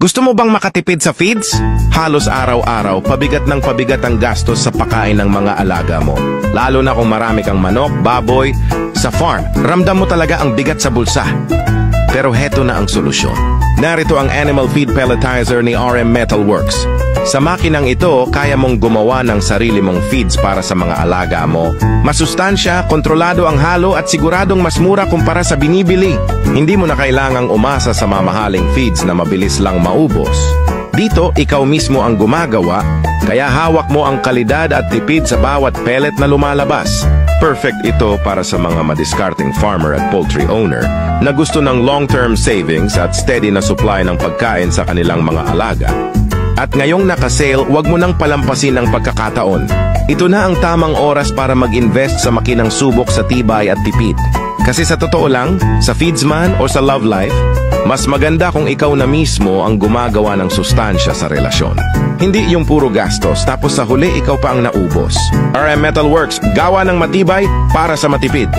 Gusto mo bang makatipid sa feeds? Halos araw-araw, pabigat ng pabigat ang gastos sa pagkain ng mga alaga mo. Lalo na kung marami kang manok, baboy, sa farm. Ramdam mo talaga ang bigat sa bulsa. Pero heto na ang solusyon. Narito ang animal feed pelletizer ni RM Metalworks. Sa makinang ito, kaya mong gumawa ng sarili mong feeds para sa mga alaga mo. Masustansya, kontrolado ang halo at siguradong mas mura kumpara sa binibili. Hindi mo na kailangang umasa sa mamahaling feeds na mabilis lang maubos. Dito, ikaw mismo ang gumagawa, kaya hawak mo ang kalidad at tipid sa bawat pellet na lumalabas. Perfect ito para sa mga madiskarteng farmer at poultry owner na gusto ng long-term savings at steady na supply ng pagkain sa kanilang mga alaga. At ngayong naka-sale, huwag mo nang palampasin ang pagkakataon. Ito na ang tamang oras para mag-invest sa makinang subok sa tibay at tipid. Kasi sa totoo lang, sa Feedsman o sa Love Life, mas maganda kung ikaw na mismo ang gumagawa ng sustansya sa relasyon. Hindi yung puro gastos, tapos sa huli ikaw pa ang naubos. RM Metalworks, gawa ng matibay para sa matipid.